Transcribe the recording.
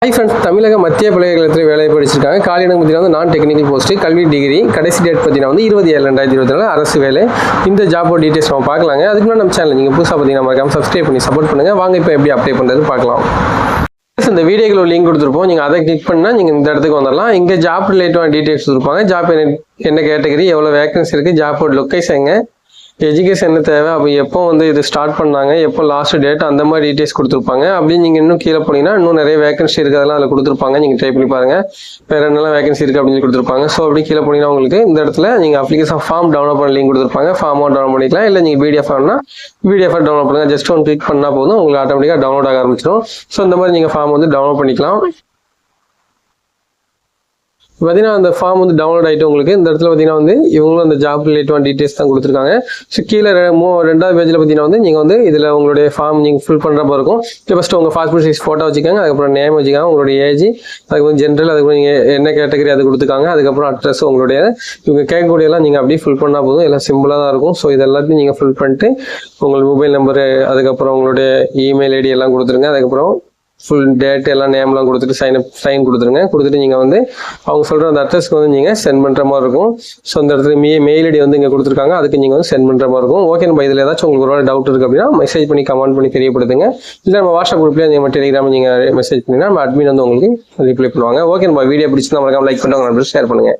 Hi friends, தமிழக மத்திய பல்கலைக்கழகத்தில் வேலை படிச்சிருக்காங்க. காலியிடம் பார்த்தீங்கன்னா நான் டெக்னிக்கல் போஸ்ட்டு, கல்வி டிகிரி, கடைசி டேட் பார்த்தீங்கன்னா 27/7/2024 அரசு வேலை. இந்த ஜாபோட டீட்டெயில்ஸ் நம்ம பார்க்கலாங்க. அதுக்கு முன்னாடி நம்ம சேனல் நீங்கள் புதுசாக பார்த்தீங்கன்னா மறக்காம சப்ஸ்கிரைப் பண்ணி சப்போர்ட் பண்ணுங்கள். வாங்க இப்போ எப்படி அப்ளை பண்ணுறது பார்க்கலாம். இந்த வீடியோக்கு ஒரு லிங்க் கொடுத்துருப்போம். நீங்கள் அதை கிளிக் பண்ணால் நீங்கள் இந்த இடத்துக்கு வந்துடலாம். இங்கே ஜாப் ரிலேட்டிவான டீட்டெயில்ஸ் கொடுத்துருப்பாங்க. ஜாப் என்ன கேட்டகரி, எவ்வளோ வேகன்சி இருக்குது, ஜாப்போட லொக்கேஷன் எங்கே, எஜுகேஷன் என்ன தேவை, அப்போ எப்போ இது ஸ்டார்ட் பண்ணாங்க, எப்போ லாஸ்ட் டேட், அந்த மாதிரி டீட்டெயில்ஸ் கொடுத்துருப்பாங்க. அப்படி நீங்கள் இன்னும் கீழே போனீங்கன்னா இன்னும் நிறைய வேகன்சி இருக்குது, அதெல்லாம் அதில் கொடுத்துருப்பாங்க. நீங்கள் ட்ரை பண்ணி பாருங்கள் வேறு என்னெல்லாம் வேகன்சி இருக்குது அப்படின்னு கொடுத்துருப்பாங்க. ஸோ அப்படி கீழே போனீங்கன்னா உங்களுக்கு இந்த இடத்துல நீங்கள் அப்ளிகேஷன் ஃபார்ம் டவுன்லோட் பண்ண லிங்க் கொடுத்துருப்பாங்க. ஃபார்மாக டவுன்லோட் பண்ணிக்கலாம். இல்லை நீங்கள் பிடிஎஃப் வேணும்னா பிடிஎஃப் டவுன்லோட் பண்ணுங்கள். ஜஸ்ட் ஒன்று கிளிக் பண்ணால் போதும், உங்களுக்கு ஆட்டோமேட்டிக்காக டவுன்லோட் ஆக ஆரம்பிச்சிடும். ஸோ இந்த மாதிரி நீங்கள் ஃபார்ம் டவுன்லோட் பண்ணிக்கலாம். பார்த்தீங்கன்னா அந்த ஃபார்ம் டவுன்லோட் ஆகிட்டு உங்களுக்கு இந்த இடத்துல பார்த்தீங்கன்னா இவங்களும் அந்த ஜாப் ரிலேட்டிவான டீட்டெயில்ஸ் தான் கொடுத்துருக்காங்க. ஸோ கீழே ரெண்டாவது பேஜில் பார்த்தீங்கன்னா நீங்கள் இதில் உங்களுடைய ஃபார்ம் நீங்கள் ஃபில் பண்ணுறப்ப இருக்கும். ஃபஸ்ட்டு உங்கள் பாஸ்போர்ட் சைஸ் ஃபோட்டோ வச்சுக்காங்க, அதுக்கப்புறம் நேம் வச்சுக்காங்க, உங்களுடைய ஏஜ், அதுக்கப்புறம் ஜென்ரல், அதுக்கப்புறம் நீங்கள் என்ன கேட்டகரி அது கொடுத்துருக்காங்க, அதுக்கப்புறம் அட்ரஸ் உங்களுடைய இவங்க கேட்கக்கூடியெல்லாம் நீங்கள் அப்படியே ஃபில் பண்ணால் போதும். எல்லாம் சிம்பிளாக தான் இருக்கும். ஸோ இது எல்லாத்தையும் நீங்கள் ஃபில் பண்ணிட்டு உங்களுக்கு மொபைல் நம்பரு, அதுக்கப்புறம் உங்களுடைய இமெயில் ஐடி எல்லாம் கொடுத்துருங்க. அதுக்கப்புறம் ஃபுல் டேட் எல்லாம் நேம்லாம் கொடுத்துட்டு சைன் கொடுத்துருங்க. கொடுத்துட்டு நீங்கள் அவங்க சொல்கிற அந்த அட்ரஸ்க்கு நீங்கள் சென்ட் பண்ணுற மாதிரி இருக்கும். ஸோ அந்த இடத்துல மெயில் ஐடி இங்கே கொடுத்துருக்காங்க, அதுக்கு நீங்கள் சென்ட் பண்ணுற மாதிரி இருக்கும். ஓகே, நம்ம இதில் ஏதாச்சும் உங்களுக்கு ஒரு டவுட் இருக்குது அப்படின்னா மெசேஜ் பண்ணி கமெண்ட் பண்ணி தெரியப்படுத்துங்க. இல்லை நம்ம வாட்ஸ்அப் குரூப்லேயே நம்ம டெலிகிராம் நீங்கள் மெசேஜ் பண்ணிங்கன்னா நம்ம அட்மின் உங்களுக்கு ரிப்ளை பண்ணுவாங்க. ஓகே, நம்ம வீடியோ பிடிச்சி நம்ம லைக் பண்ணுவாங்க, ஷேர் பண்ணுங்கள்.